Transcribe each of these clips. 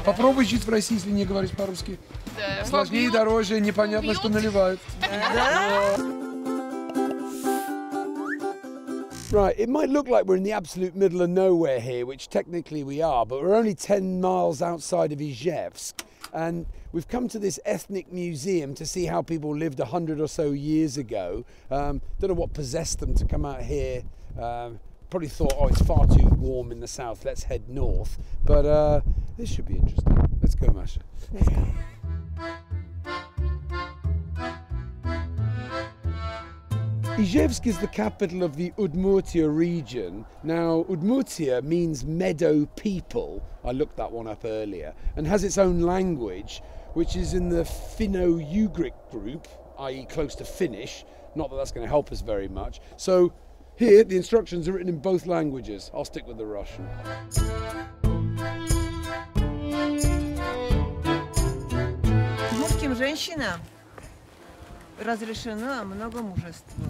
Попробуй жить в России, если не говоришь по-русски. Да. Сложнее, дороже, непонятно, что наливают. Right, it might look like we're in the absolute middle of nowhere here, which technically we are, but we're only 10 miles outside of Izhevsk. And we've come to this ethnic museum to see how people lived 100 or so years ago. Don't know what possessed them to come out here. Probably thought, oh, it's far too warm in the south, let's head north. But this should be interesting. Let's go, Masha. Let's go. Izhevsk is the capital of the Udmurtiya region. Now, Udmurtiya means meadow people. I looked that one up earlier, and has its own language, which is in the Finno-Ugric group, i.e. close to Finnish. Not that that's going to help us very much. So here, the instructions are written in both languages. I'll stick with the Russian. Удмуртским женщинам разрешено много мужества.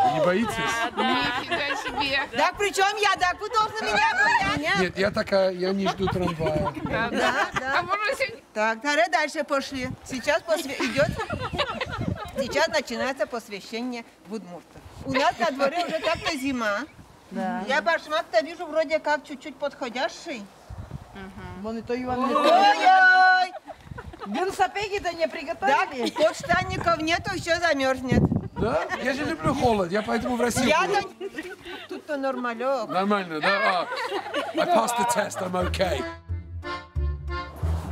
Вы не боитесь? Нифига себе. Так, причем я, так вы должны меня понять. Нет, я такая, я не жду трамвая. Да. А можно сегодня? Так, дальше пошли. Сейчас идет. Сейчас начинается посвящение в Удмуртах. У нас на дворе уже как-то зима. Да. Я башмак-то вижу вроде как чуть-чуть подходящий. Вон и то Иван. Ой-ой! Вы сапеги-то не приготовили? Так, тут штанников нету, все замерзнет. Да? Я же люблю холод, я поэтому в Россию. Я-то... Тут-то нормалек. Нормально, да? I passed the test, I'm okay.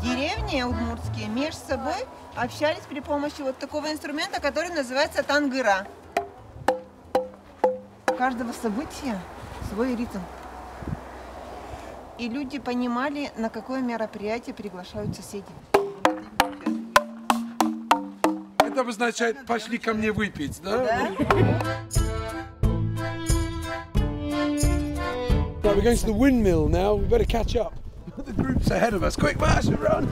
Деревни удмуртские между собой общались при помощи вот такого инструмента, который называется тангыра. У каждого события свой ритм. И люди понимали, на какое мероприятие приглашают соседей. Это обозначает, пошли ко мне выпить, да? Right, we're going to the windmill now. We better catch up. The group's ahead of us. Quick, Masha, run!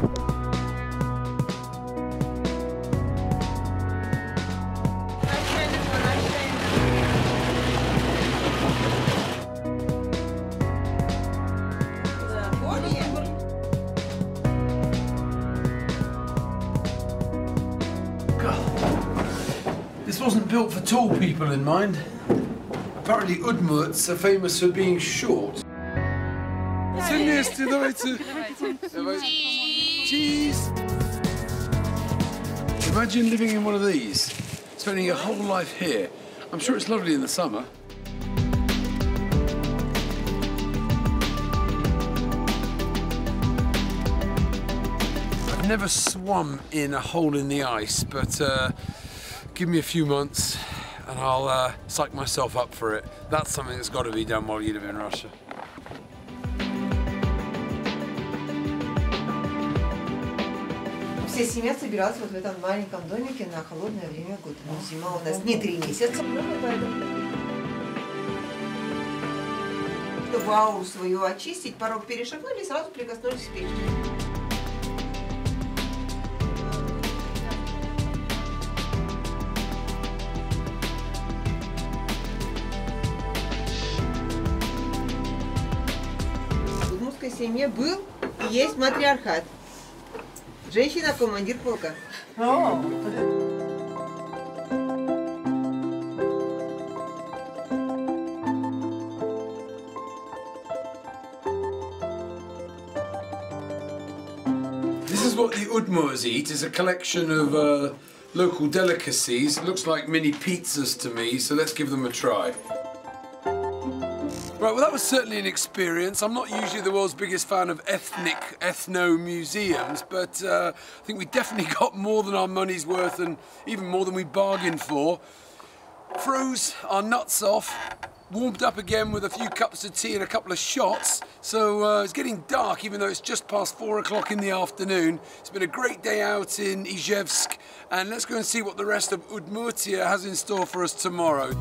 This wasn't built for tall people in mind. Apparently Udmurts are famous for being short. Все вместе, давайте. Cheese. Imagine living in one of these, spending your whole life here. I'm sure it's lovely in the summer. I've never swum in a hole in the ice, but give me a few months and I'll psych myself up for it. That's something that's got to be done while you live in Russia. Вся семья собиралась вот в этом маленьком домике на холодное время года. Но зима у нас не 3 месяца. Чтобы ауру свою очистить, порог перешагнули и сразу прикоснулись к печке. В удмуртской семье был и есть матриархат. Женщина – командир полка. This is what the Udmurts eat. It's a collection of local delicacies. It looks like mini pizzas to me, so let's give them a try. Right, well that was certainly an experience. I'm not usually the world's biggest fan of ethno-museums, but I think we definitely got more than our money's worth and even more than we bargained for. Froze our nuts off, warmed up again with a few cups of tea and a couple of shots. So it's getting dark even though it's just past 4 o'clock in the afternoon. It's been a great day out in Izhevsk, and let's go and see what the rest of Udmurtia has in store for us tomorrow.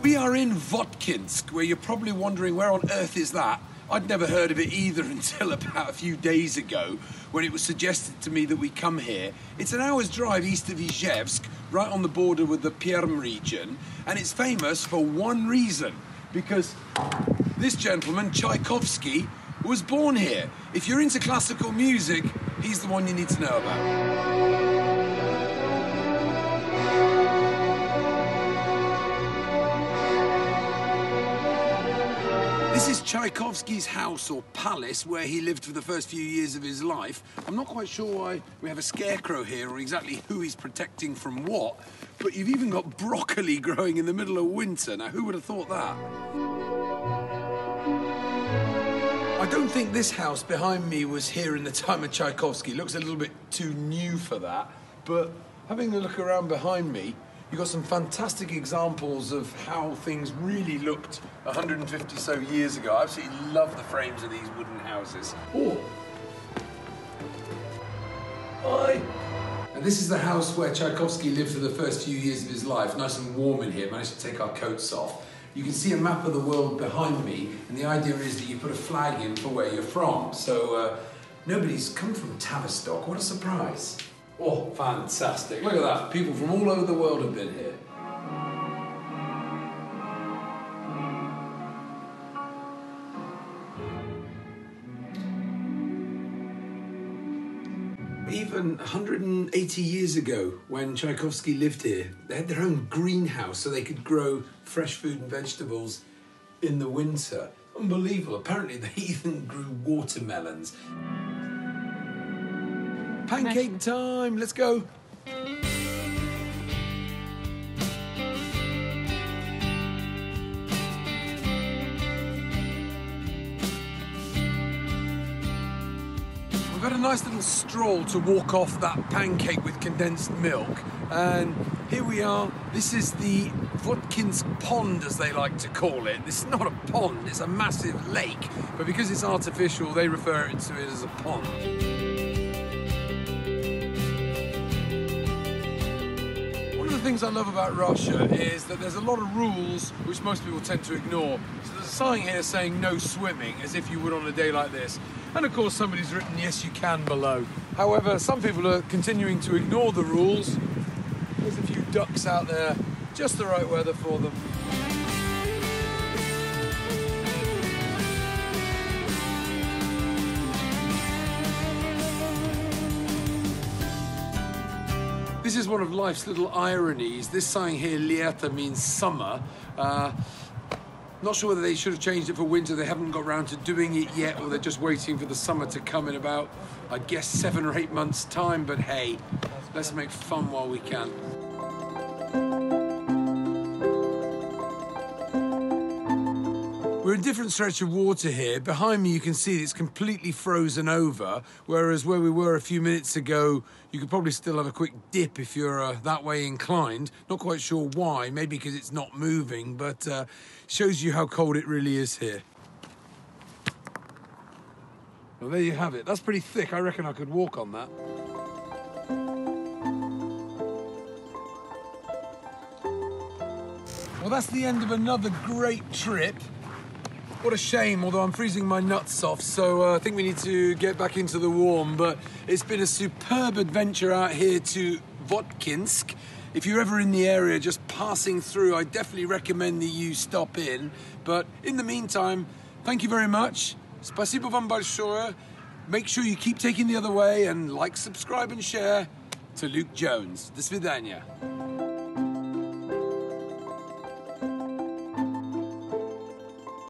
We are in Votkinsk, where you're probably wondering where on earth is that. I'd never heard of it either until about a few days ago, when it was suggested to me that we come here. It's an hour's drive east of Izhevsk, right on the border with the Perm region, and it's famous for one reason: because this gentleman, Tchaikovsky, was born here. If you're into classical music, he's the one you need to know about. This is Tchaikovsky's house or palace where he lived for the first few years of his life. I'm not quite sure why we have a scarecrow here or exactly who he's protecting from what, but you've even got broccoli growing in the middle of winter. Now, who would have thought that? I don't think this house behind me was here in the time of Tchaikovsky. It looks a little bit too new for that, but having a look around behind me, you've got some fantastic examples of how things really looked 150 so years ago. I absolutely love the frames of these wooden houses. Oh! Hi! And this is the house where Tchaikovsky lived for the first few years of his life. Nice and warm in here, managed to take our coats off. You can see a map of the world behind me, and the idea is that you put a flag in for where you're from. So, nobody's come from Tavistock. What a surprise. Oh, fantastic. Look at that. People from all over the world have been here. Even 180 years ago, when Tchaikovsky lived here, they had their own greenhouse so they could grow fresh food and vegetables in the winter. Unbelievable. Apparently, they even grew watermelons. Pancake time, let's go. We've had a nice little stroll to walk off that pancake with condensed milk, and here we are. This is the Votkinsk pond, as they like to call it. This is not a pond, it's a massive lake, but because it's artificial, they refer to it as a pond. The things I love about Russia is that there's a lot of rules which most people tend to ignore. So there's a sign here saying no swimming, as if you would on a day like this. And of course somebody's written yes you can below. However, some people are continuing to ignore the rules. There's a few ducks out there, just the right weather for them. This is one of life's little ironies. This sign here, Lieta, means summer. Not sure whether they should have changed it for winter. They haven't got around to doing it yet, or they're just waiting for the summer to come in about, I guess, 7 or 8 months' time. But hey, let's make fun while we can. We're in a different stretch of water here. Behind me you can see it's completely frozen over, whereas where we were a few minutes ago, you could probably still have a quick dip if you're that way inclined. Not quite sure why, maybe because it's not moving, but shows you how cold it really is here. Well, there you have it. That's pretty thick. I reckon I could walk on that. Well, that's the end of another great trip. What a shame, although I'm freezing my nuts off, so I think we need to get back into the warm. But it's been a superb adventure out here to Votkinsk. If you're ever in the area just passing through, I definitely recommend that you stop in. But in the meantime, thank you very much. Спасибо вам большое. Make sure you keep taking the other way and like, subscribe and share. To Luke Jones. До свидания.